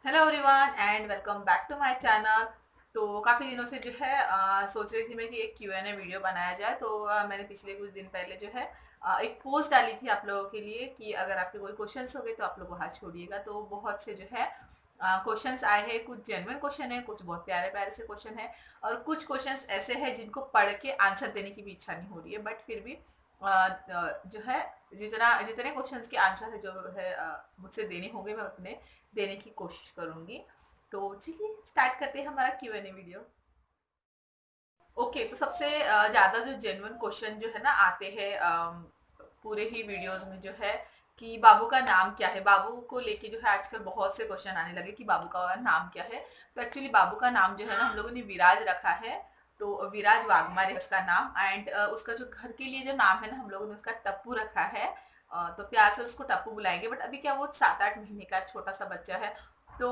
Hello everyone and welcome back to my channel. तो काफ़ी दिनों से जो है सोच रही थी मैं कि एक Q&A वीडियो बनाया जाए। तो मैंने पिछले कुछ दिन पहले जो है एक पोस्ट डाली थी आप लोगों के लिए कि अगर आपके कोई क्वेश्चंस हो गए तो आप लोग वहाँ छोड़िएगा। तो बहुत से जो है क्वेश्चंस आए हैं। कुछ जेन्युइन क्वेश्चन है, कुछ बहुत प्यारे प्यारे से क्वेश्चन है और कुछ क्वेश्चंस ऐसे हैं जिनको पढ़ के आंसर देने की भी इच्छा नहीं हो रही है। बट फिर भी जो है जितना जितने क्वेश्चंस के आंसर है जो है मुझसे देने होंगे मैं अपने देने की कोशिश करूंगी। तो चलिए स्टार्ट करते हैं हमारा Q&A वीडियो। ओके, तो सबसे ज़्यादा जो जेन्युइन क्वेश्चन जो है ना आते हैं पूरे ही वीडियोस में जो है कि बाबू का नाम क्या है। बाबू को लेके जो है आजकल बहुत से क्वेश्चन आने लगे कि बाबू का नाम क्या है। तो एक्चुअली बाबू का नाम जो है ना हम लोगों ने विराज रखा है। तो विराज वाघमारे है उसका नाम। एंड उसका जो घर के लिए जो नाम है ना हम लोगों ने उसका टप्पू रखा है। तो प्यार से उसको टप्पू बुलाएंगे। बट अभी क्या वो 7-8 महीने का छोटा सा बच्चा है। तो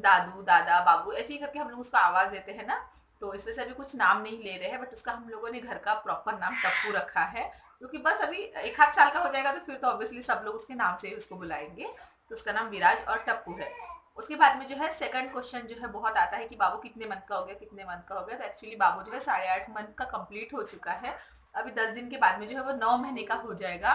दादू दादा बाबू ऐसे ही करके हम लोग उसको आवाज देते हैं ना। तो इस वजह से अभी कुछ नाम नहीं ले रहे हैं। बट उसका हम लोगों ने घर का प्रॉपर नाम टप्पू रखा है क्योंकि बस अभी 1 आध साल का हो जाएगा तो फिर तो ऑब्वियसली सब लोग उसके नाम से ही उसको बुलाएंगे। तो उसका नाम विराज और टप्पू है। उसके बाद में जो है सेकंड क्वेश्चन जो है बहुत आता है कि बाबू कितने मंथ का हो गया, कितने मंथ का हो गया। तो एक्चुअली बाबू जो है 8.5 मंथ का कंप्लीट हो चुका है। अभी 10 दिन के बाद में जो है वो 9 महीने का हो जाएगा।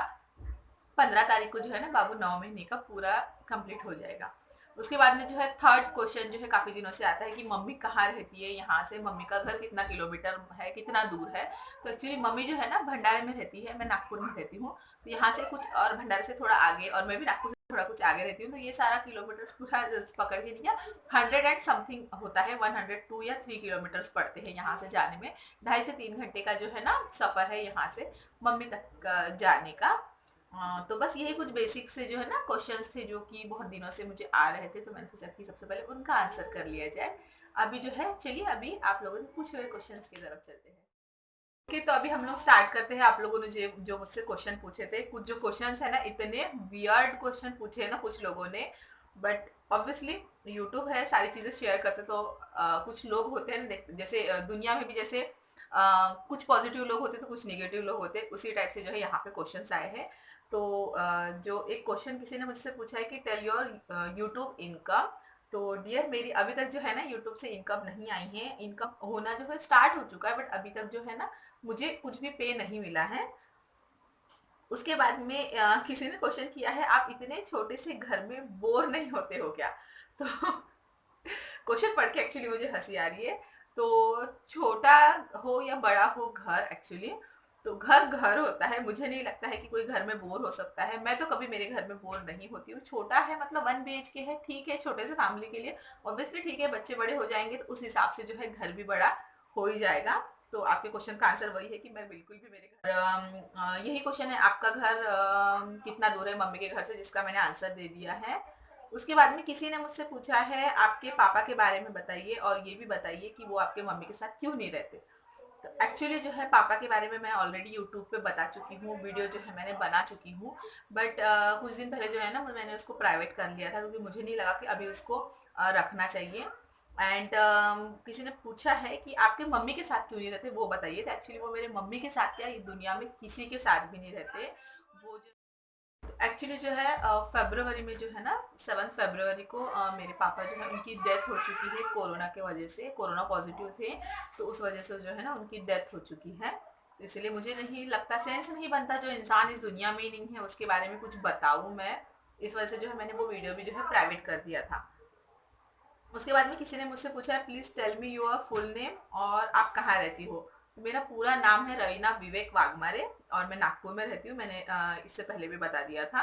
15 तारीख को जो है ना बाबू 9 महीने का पूरा कंप्लीट हो जाएगा। उसके बाद में जो है थर्ड क्वेश्चन जो है काफी दिनों से आता है कि मम्मी कहाँ रहती है, यहाँ से मम्मी का घर कितना किलोमीटर है, कितना दूर है। तो एक्चुअली मम्मी जो है ना भंडारे में रहती है, मैं नागपुर में रहती हूँ। तो यहाँ से कुछ और भंडारे से थोड़ा आगे और मैं भी नागपुर से थोड़ा कुछ आगे रहती हूँ। तो ये सारा किलोमीटर पूरा पकड़ के लिया 100 एंड समथिंग होता है। 102 या 3 किलोमीटर पड़ते हैं यहाँ से जाने में। 2.5 से 3 घंटे का जो है ना सफर है यहाँ से मम्मी तक जाने का। तो बस यही कुछ बेसिक से जो है ना क्वेश्चंस थे जो कि बहुत दिनों से मुझे आ रहे थे। तो मैंने सोचा कि सबसे पहले उनका आंसर कर लिया जाए। अभी जो है चलिए अभी आप लोगों ने पूछे हुए क्वेश्चंस की तरफ चलते हैं। ओके, तो अभी हम लोग स्टार्ट करते हैं। आप लोगों ने जो मुझसे क्वेश्चन पूछे थे, कुछ जो क्वेश्चंस है ना इतने वियर्ड क्वेश्चन पूछे हैं ना कुछ लोगों ने। बट ऑब्वियसली यूट्यूब है, सारी चीजें शेयर करते तो कुछ लोग होते हैं ना जैसे दुनिया में भी जैसे कुछ पॉजिटिव लोग होते तो कुछ नेगेटिव लोग होते, उसी टाइप से जो है यहाँ पे क्वेश्चंस आए हैं। तो जो एक क्वेश्चन किसी ने मुझसे पूछा है कि टेल योर यूट्यूब इनकम। तो डियर मेरी अभी तक जो है ना यूट्यूब से इनकम नहीं आई है। इनकम होना जो है स्टार्ट हो चुका है बट अभी तक जो है ना मुझे कुछ भी पे नहीं मिला है। उसके बाद में किसी ने क्वेश्चन किया है आप इतने छोटे से घर में बोर नहीं होते हो क्या। तो क्वेश्चन पढ़ के एक्चुअली मुझे हंसी आ रही है। तो छोटा हो या बड़ा हो घर एक्चुअली तो घर घर होता है। मुझे नहीं लगता है कि कोई घर में बोर हो सकता है। मैं तो कभी मेरे घर में बोर नहीं होती हूँ। छोटा है मतलब 1 BHK है, ठीक है छोटे से फैमिली के लिए। ऑब्वियसली ठीक है, बच्चे बड़े हो जाएंगे तो उस हिसाब से जो है घर भी बड़ा हो ही जाएगा। तो आपके क्वेश्चन का आंसर वही है कि मैं बिल्कुल भी मेरे घर यही क्वेश्चन है आपका घर कितना दूर है मम्मी के घर से, जिसका मैंने आंसर दे दिया है। उसके बाद में किसी ने मुझसे पूछा है आपके पापा के बारे में बताइए और ये भी बताइए कि वो आपके मम्मी के साथ क्यों नहीं रहते। तो एक्चुअली जो है पापा के बारे में मैं ऑलरेडी यूट्यूब पे बता चुकी हूँ, वीडियो जो है मैंने बना चुकी हूँ। बट कुछ दिन पहले जो है ना मैंने उसको प्राइवेट कर लिया था क्योंकि मुझे नहीं लगा कि अभी उसको रखना चाहिए। एंड किसी ने पूछा है कि आपके मम्मी के साथ क्यों नहीं रहते वो बताइए। तो एक्चुअली वो मेरे मम्मी के साथ क्या ये दुनिया में किसी के साथ भी नहीं रहते। वो जो एक्चुअली जो है फरवरी में जो है ना 7 फरवरी को मेरे पापा जो है उनकी डेथ हो चुकी है कोरोना के वजह से। कोरोना पॉजिटिव थे तो उस वजह से जो है ना उनकी डेथ हो चुकी है। तो इसलिए मुझे नहीं लगता, सेंस नहीं बनता जो इंसान इस दुनिया में ही नहीं है उसके बारे में कुछ बताऊं मैं। इस वजह से जो है मैंने वो वीडियो भी जो है प्राइवेट कर दिया था। उसके बाद में किसी ने मुझसे पूछा है please tell me your full name और आप कहाँ रहती हो। तो मेरा पूरा नाम है रवीना विवेक वाघमारे और मैं नागपुर में रहती हूँ। मैंने इससे पहले भी बता दिया था।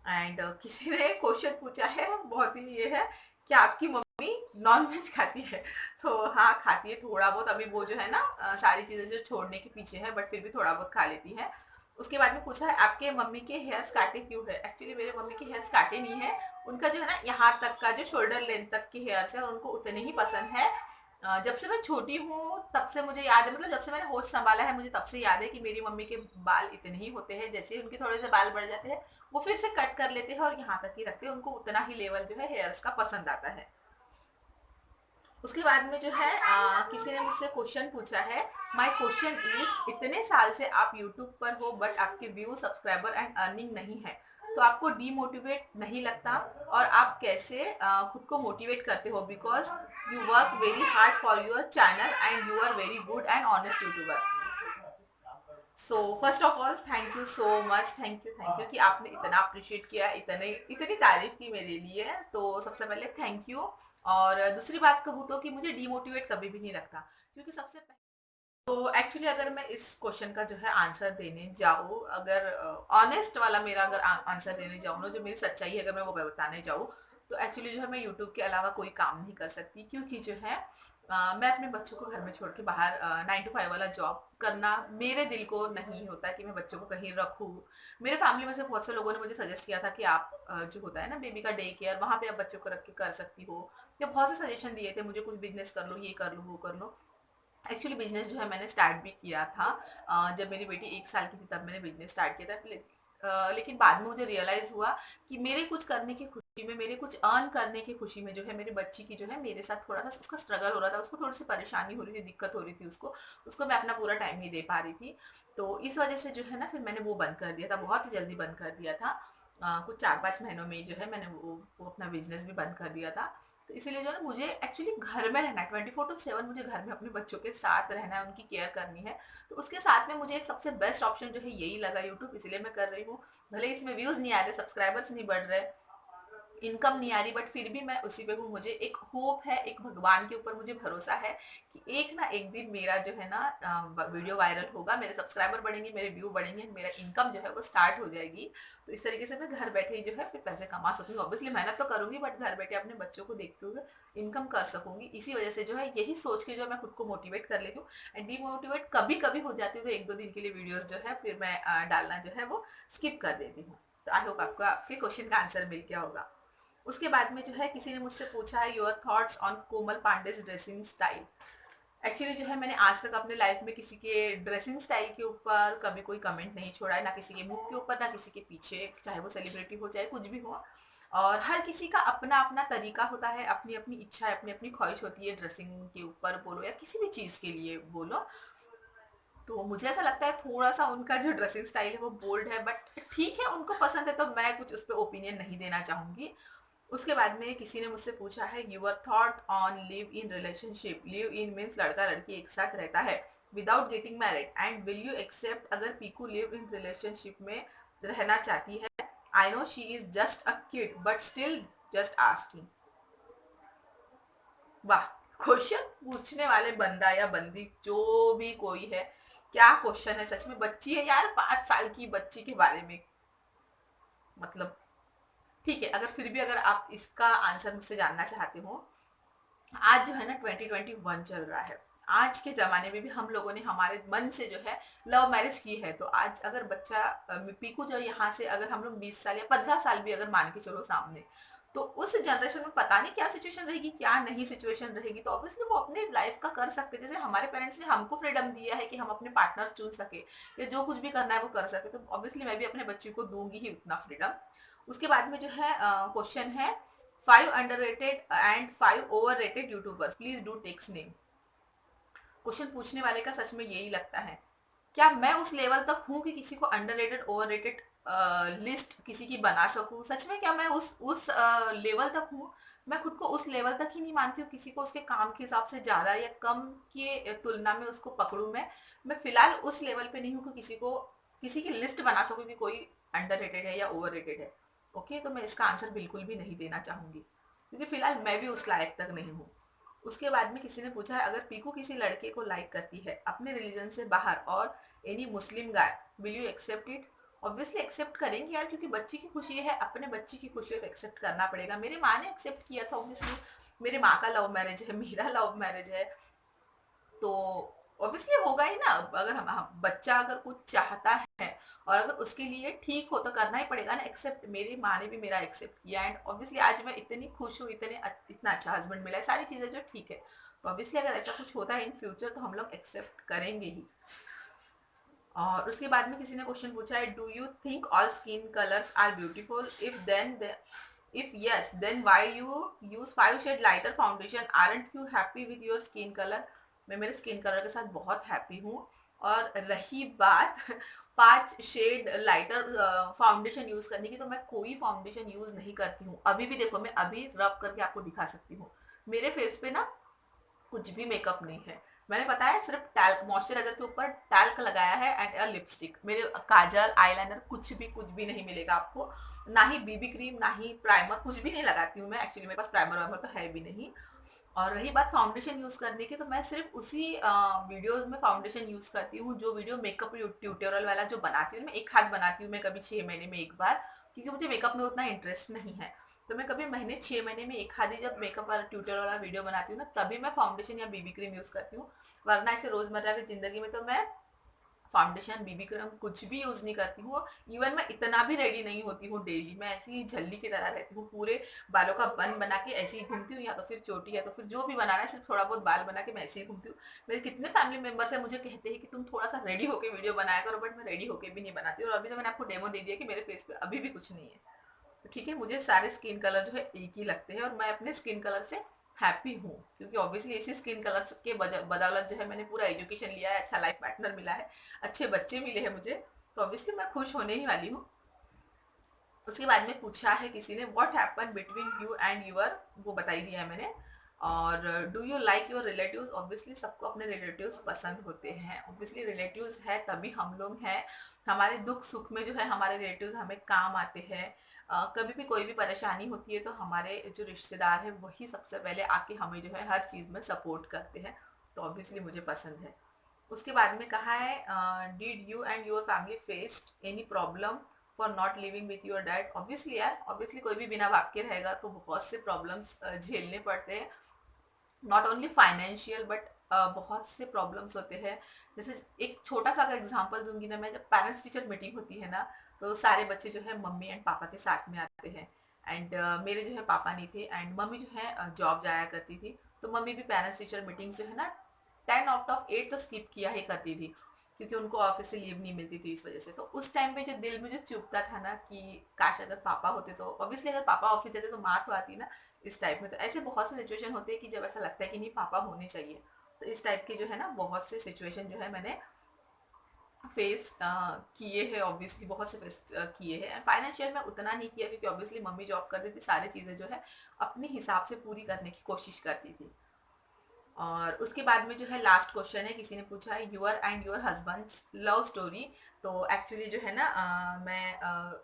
एंड किसी ने क्वेश्चन पूछा है बहुत ही ये है कि आपकी मम्मी नॉन वेज खाती है। तो हाँ खाती है थोड़ा बहुत। अभी वो जो है ना सारी चीज़ें जो छोड़ने के पीछे है बट फिर भी थोड़ा बहुत खा लेती है। उसके बाद में पूछा है आपके मम्मी के हेयर्स काटे क्यों है। एक्चुअली मेरे मम्मी के हेयर्स काटे नहीं है। उनका जो है ना यहाँ तक का जो शोल्डर लेंथ तक के हेयर्स है उनको उतने ही पसंद है। जब से मैं छोटी हूँ तब से मुझे याद है, मतलब जब से मैंने होश संभाला है मुझे तब से याद है कि मेरी मम्मी के बाल इतने ही होते हैं। जैसे ही उनके थोड़े से बाल बढ़ जाते हैं वो फिर से कट कर लेते हैं और यहाँ तक ही रखते हैं। उनको उतना ही लेवल जो है हेयर्स का पसंद आता है। उसके बाद में जो है किसी ने मुझसे क्वेश्चन पूछा है माय क्वेश्चन इज इतने साल से आप यूट्यूब पर हो बट आपके व्यू सब्सक्राइबर एंड अर्निंग नहीं है। तो आपको डीमोटिवेट नहीं लगता और आप कैसे खुद को मोटिवेट करते हो, because you work very hard for your channel and you are very good and honest YouTuber. So first of all thank you so much, thank you कि आपने इतना अप्रिशिएट किया, इतने इतनी तारीफ की मेरे लिए, तो सबसे पहले थैंक यू। और दूसरी बात कहूँ तो कि मुझे डीमोटिवेट कभी भी नहीं लगता, क्योंकि सबसे पहले तो एक्चुअली अगर मैं इस क्वेश्चन का जो है आंसर देने जाऊँ, अगर ऑनेस्ट वाला मेरा अगर आंसर देने जाऊँ ना, जो मेरी सच्चाई है अगर मैं वो बताने जाऊँ, तो एक्चुअली जो है मैं यूट्यूब के अलावा कोई काम नहीं कर सकती, क्योंकि जो है मैं अपने बच्चों को घर में छोड़ के बाहर 9 to 5 वाला जॉब करना मेरे दिल को नहीं होता कि मैं बच्चों को कहीं रखूँ। मेरे फैमिली में से बहुत से लोगों ने मुझे सजेस्ट किया था कि आप जो होता है ना बेबी का डे केयर, वहाँ पे आप बच्चों को रख के कर सकती हो, या बहुत से सजेशन दिए थे मुझे, कुछ बिजनेस कर लो, ये कर लो, वो कर लो। एक्चुअली बिजनेस जो है मैंने स्टार्ट भी किया था, जब मेरी बेटी 1 साल की थी तब मैंने बिजनेस स्टार्ट किया था, लेकिन बाद में मुझे रियलाइज हुआ कि मेरे कुछ करने की खुशी में, मेरे कुछ अर्न करने की खुशी में जो है मेरी बच्ची की जो है मेरे साथ थोड़ा सा उसका स्ट्रगल हो रहा था, उसको थोड़ी सी परेशानी हो रही थी, दिक्कत हो रही थी, उसको उसको मैं अपना पूरा टाइम नहीं दे पा रही थी। तो इस वजह से जो है ना फिर मैंने वो बंद कर दिया था, बहुत ही जल्दी बंद कर दिया था। कुछ 4-5 महीनों में जो है मैंने वो अपना बिजनेस भी बंद कर दिया था। तो इसीलिए जो है ना मुझे एक्चुअली घर में रहना है, 24/7 मुझे घर में अपने बच्चों के साथ रहना है, उनकी केयर करनी है। तो उसके साथ में मुझे एक सबसे बेस्ट ऑप्शन जो है यही लगा, यूट्यूब, इसलिए मैं कर रही हूँ। भले इसमें व्यूज नहीं आ रहे, सब्सक्राइबर्स नहीं बढ़ रहे, इनकम नहीं आ रही, बट फिर भी मैं उसी पे हूँ। मुझे एक होप है, एक भगवान के ऊपर मुझे भरोसा है कि एक ना एक दिन मेरा जो है ना वीडियो वायरल होगा, मेरे सब्सक्राइबर बढ़ेंगे, मेरे व्यू बढ़ेंगे, मेरा इनकम जो है वो स्टार्ट हो जाएगी। तो इस तरीके से मैं घर बैठे ही जो है फिर पैसे कमा सकूंगी। ऑब्वियसली मेहनत तो करूंगी, बट घर बैठे अपने बच्चों को देखते हुए इनकम कर सकूंगी। इसी वजह से जो है यही सोच के जो मैं खुद को मोटिवेट कर लेती हूँ। एंड डीमोटिवेट कभी कभी हो जाती हूँ, तो 1-2 दिन के लिए वीडियोस जो है फिर मैं डालना जो है वो स्किप कर देती हूँ। तो आई होप आपको आपके क्वेश्चन का आंसर मिल गया होगा। उसके बाद में जो है किसी ने मुझसे पूछा है your thoughts on Komal Pandey's dressing style. Actually जो है मैंने आज तक अपने लाइफ में किसी के ड्रेसिंग स्टाइल के ऊपर कभी कोई कमेंट नहीं छोड़ा है, ना किसी के मुंह के ऊपर, ना किसी के पीछे, चाहे वो सेलिब्रिटी हो चाहे कुछ भी हो। और हर किसी का अपना अपना तरीका होता है, अपनी अपनी इच्छा है, अपनी अपनी ख्वाहिश होती है, ड्रेसिंग के ऊपर बोलो या किसी भी चीज़ के लिए बोलो। तो मुझे ऐसा लगता है थोड़ा सा उनका जो ड्रेसिंग स्टाइल है वो बोल्ड है, बट ठीक है, उनको पसंद है तो मैं कुछ उस पर ओपिनियन नहीं देना चाहूंगी। उसके बाद में किसी ने मुझसे पूछा है your thought on live in relationship. Live in means लड़का लड़की एक साथ रहता है without getting married, and will you accept अगर पीकू लिव इन रिलेशनशिप में रहना चाहती है। I know she is just a kid but still just asking. वाह, क्वेश्चन पूछने वाले बंदा या बंदी जो भी कोई है, क्या क्वेश्चन है, सच में बच्ची है यार, 5 साल की बच्ची के बारे में, मतलब ठीक है। अगर फिर भी अगर आप इसका आंसर मुझसे जानना चाहते हो, आज जो है ना 2021 चल रहा है, आज के ज़माने में भी हम लोगों ने हमारे मन से जो है लव मैरिज की है। तो आज अगर बच्चा पीकू जो यहाँ से अगर हम लोग 20 साल या 15 साल भी अगर मान के चलो सामने, तो उस जनरेशन में पता नहीं क्या सिचुएशन रहेगी, क्या नहीं सिचुएशन रहेगी। तो ऑब्वियसली वो अपने लाइफ का कर सकते, जैसे हमारे पेरेंट्स ने हमको फ्रीडम दिया है कि हम अपने पार्टनर चुन सके या जो कुछ भी करना है वो कर सके, तो ऑब्वियसली मैं भी अपने बच्चे को दूंगी ही उतना फ्रीडम। उसके बाद में जो है क्वेश्चन है 5 underrated and 5 overrated YouTubers, please do takes name. Question पूछने वाले का सच में यही लगता है, क्या मैं उस लेवल तक हूँ कि किसी को अंडररेटेड ओवररेटेड लिस्ट किसी की बना सकूं? सच में क्या मैं उस लेवल तक हूँ? मैं खुद को उस लेवल तक ही नहीं मानती हूँ, किसी को उसके काम के हिसाब से ज्यादा या कम के तुलना में उसको पकड़ूं। मैं फिलहाल उस लेवल पे नहीं हूँ कि किसी को किसी की लिस्ट बना सकूं कि कोई अंडररेटेड है या ओवररेटेड है। ओके, तो मैं इसका आंसर बिल्कुल भी नहीं देना चाहूंगी, क्योंकि फिलहाल मैं भी उस लायक तक नहीं हूँ। उसके बाद में किसी ने पूछा है अगर पीकू किसी लड़के को लाइक करती है अपने रिलीजन से बाहर और any Muslim guy, will you accept it? Obviously accept करेंगे यार, क्योंकि बच्ची की खुशी है, अपने बच्ची की खुशी है तो एक्सेप्ट करना पड़ेगा। मेरी माँ ने एक्सेप्ट किया था ऑब्वियसली, मेरे माँ का लव मैरिज है, मेरा लव मैरिज है, तो ऑब्वियसली होगा ही ना। अगर हम बच्चा अगर कुछ चाहता है और अगर उसके लिए ठीक हो तो करना ही पड़ेगा ना एक्सेप्ट। मेरी माँ ने भी मेरा एक्सेप्ट किया, एंड ऑब्वियसली आज मैं इतनी खुश हूँ, इतना अच्छा हस्बैंड मिला है, सारी चीज़ें जो ठीक है। तो ऑब्वियसली अगर ऐसा कुछ होता है इन फ्यूचर तो हम लोग एक्सेप्ट करेंगे ही। और उसके बाद में किसी ने क्वेश्चन पूछा है do you think all skin colours are beautiful, if yes then why you use 5 shade lighter foundation, aren't you happy with your skin colour? मैं मेरे स्किन कलर के साथ बहुत हैप्पी हूँ। और रही बात 5 शेड लाइटर फाउंडेशन यूज करने की, तो मैं कोई फाउंडेशन यूज नहीं करती हूँ। अभी भी देखो, मैं अभी रब करके आपको दिखा सकती हूँ, मेरे फेस पे ना कुछ भी मेकअप नहीं है। मैंने बताया सिर्फ टैल्क, मॉइस्चराइजर के ऊपर टैल्क लगाया है एंड अ लिपस्टिक। मेरे काजल, आईलाइनर कुछ भी नहीं मिलेगा आपको, ना ही बीबी क्रीम, ना ही प्राइमर, कुछ भी नहीं लगाती हूँ मैं। एक्चुअली मेरे पास प्राइमर वाइमर तो है भी नहीं। और रही बात फाउंडेशन यूज करने की, तो मैं सिर्फ उसी वीडियोस में फाउंडेशन यूज करती हूँ जो वीडियो मेकअप ट्यूटोरियल वाला जो बनाती हूँ। मैं एक हाथ बनाती हूँ, मैं कभी 6 महीने में एक बार, क्योंकि मुझे मेकअप में उतना इंटरेस्ट नहीं है। तो मैं कभी महीने 6 महीने में एक हाथ ही जब मेकअप वाला ट्यूटोरियल वाला वीडियो बनाती हूँ ना, तभी मैं फाउंडेशन या बीबी क्रीम यूज करती हूँ। वरना ऐसे रोजमर्रा की जिंदगी में तो मैं फाउंडेशन, बीबी क्रीम कुछ भी यूज नहीं करती हूँ। इवन मैं इतना भी रेडी नहीं होती हूँ डेली, मैं ऐसी ही झल्ली की तरह रहती हूँ, पूरे बालों का बन बना के ऐसे ही घूमती हूँ, या तो फिर चोटी, या तो फिर जो भी बनाना है, सिर्फ थोड़ा बहुत बाल बना के मैं ऐसे ही घूमती हूँ। मेरे कितने फैमिली मेंबर्स है मुझे कहते हैं कि तुम थोड़ा सा रेडी होके वीडियो बनाया करो, बट मैं रेडी होके भी नहीं बनाती। और अभी तो मैंने आपको डेमो दे दिया कि मेरे फेस पे अभी भी कुछ नहीं है। तो ठीक है, मुझे सारे स्किन कलर जो है एक ही लगते हैं, और मैं अपने स्किन कलर से हैप्पी हूँ, क्योंकि ऑब्वियसली इसी स्किन कलर के बदौलत जो है मैंने पूरा एजुकेशन लिया है, अच्छा लाइफ पार्टनर मिला है, अच्छे बच्चे मिले हैं मुझे, तो ऑब्वियसली मैं खुश होने ही वाली हूँ। उसके बाद में पूछा है किसी ने, what happen between you and your, वो बताई दिया है मैंने। और do you like your relatives, obviously सबको अपने रिलेटिव्स पसंद होते हैं, ऑब्वियसली रिलेटिव्स है तभी हम लोग हैं। हमारे दुख सुख में जो है हमारे रिलेटिव्स हमें काम आते हैं। कभी भी कोई भी परेशानी होती है तो हमारे जो रिश्तेदार है वही सबसे पहले आके हमें जो है हर चीज़ में सपोर्ट करते हैं, तो ऑब्वियसली मुझे पसंद है। उसके बाद में कहा है, did you and your family faced any problem for not living with your dad. Obviously यार, ऑब्वियसली कोई भी बिना बाप के रहेगा तो बहुत से प्रॉब्लम्स झेलने पड़ते हैं, नॉट ओनली फाइनेंशियल बट बहुत से प्रॉब्लम्स होते हैं। जैसे एक छोटा सा अगर एग्जांपल दूंगी ना मैं, जब पेरेंट्स टीचर मीटिंग होती है ना, तो सारे बच्चे जो है मम्मी एंड पापा के साथ में आते हैं। एंड मेरे जो है पापा नहीं थे, एंड मम्मी जो है जॉब जाया करती थी, तो मम्मी भी पेरेंट्स टीचर मीटिंग जो है ना 10 आउट ऑफ 8 तो स्किप किया ही करती थी, क्योंकि उनको ऑफिस से लीव नहीं मिलती थी इस वजह से। तो उस टाइम पे जो दिल में जो चुभता था ना कि काश अगर पापा होते, तो ऑब्वियसली अगर पापा ऑफिस जाते तो माँ तो आती ना इस टाइप में। तो ऐसे बहुत से सिचुएशन होते हैं कि जब ऐसा लगता है कि नहीं पापा होने चाहिए, तो इस टाइप की जो है ना बहुत से सिचुएशन जो है मैंने फेस किए हैं, ऑब्वियसली बहुत से फेस किए हैं। फाइनेंशियल में उतना नहीं किया, क्योंकि ऑब्वियसली मम्मी जॉब करती थी, सारी चीज़ें जो है अपने हिसाब से पूरी करने की कोशिश करती थी। और उसके बाद में जो है लास्ट क्वेश्चन है, किसी ने पूछा है your and your husband's love story. तो एक्चुअली जो है ना मैं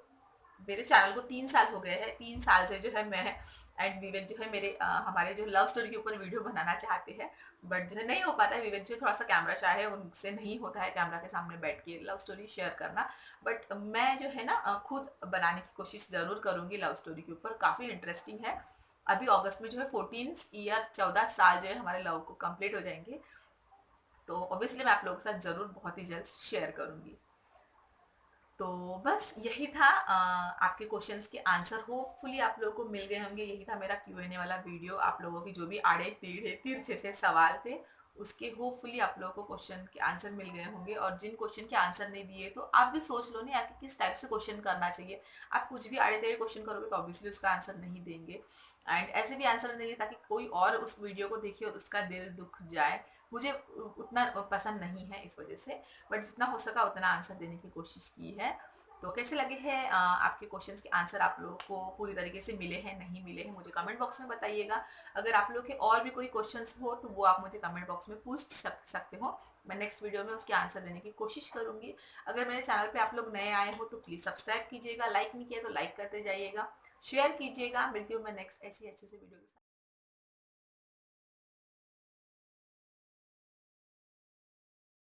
मेरे चैनल को 3 साल हो गए हैं, 3 साल से जो है मैं एंड विवेक जो है मेरे हमारे जो लव स्टोरी के ऊपर वीडियो बनाना चाहते हैं, बट जो है नहीं हो पाता है। विवेक जो है थोड़ा सा कैमरा शाय है, उनसे नहीं होता है कैमरा के सामने बैठ के लव स्टोरी शेयर करना। बट मैं जो है ना खुद बनाने की कोशिश जरूर करूंगी लव स्टोरी के ऊपर, काफ़ी इंटरेस्टिंग है। अभी अगस्त में जो है 14 ईयर 14 साल जो है हमारे लव को कंप्लीट हो जाएंगे, तो ऑब्वियसली मैं आप लोगों के साथ जरूर बहुत ही जल्द शेयर करूंगी। तो बस यही था, आपके क्वेश्चंस के आंसर होपफुली आप लोगों को मिल गए होंगे। यही था मेरा Q&A वाला वीडियो। आप लोगों की जो भी आड़े टेढ़े तिरछे से सवाल थे, उसके होपफुली आप लोगों को क्वेश्चन के आंसर मिल गए होंगे। और जिन क्वेश्चन के आंसर नहीं दिए, तो आप भी सोच लो ना यार कि किस टाइप से क्वेश्चन करना चाहिए। आप कुछ भी आड़े टेढ़े क्वेश्चन करोगे तो ऑब्वियसली उसका आंसर नहीं देंगे, एंड ऐसे भी आंसर देंगे ताकि कोई और उस वीडियो को देखिए और उसका दिल दुख जाए। मुझे उतना पसंद नहीं है इस वजह से, बट जितना हो सका उतना आंसर देने की कोशिश की है। तो कैसे लगे हैं आपके क्वेश्चंस के आंसर, आप लोगों को पूरी तरीके से मिले हैं नहीं मिले हैं, मुझे कमेंट बॉक्स में बताइएगा। अगर आप लोग के और भी कोई क्वेश्चंस हो तो वो आप मुझे कमेंट बॉक्स में पूछ सकते हो, मैं नेक्स्ट वीडियो में उसके आंसर देने की कोशिश करूंगी। अगर मेरे चैनल पे आप लोग नए आए हो तो प्लीज़ सब्सक्राइब कीजिएगा, लाइक नहीं किया तो लाइक करते जाइएगा, शेयर कीजिएगा। मिलती हूँ मैं नेक्स्ट ऐसी अच्छे से वीडियो के साथ।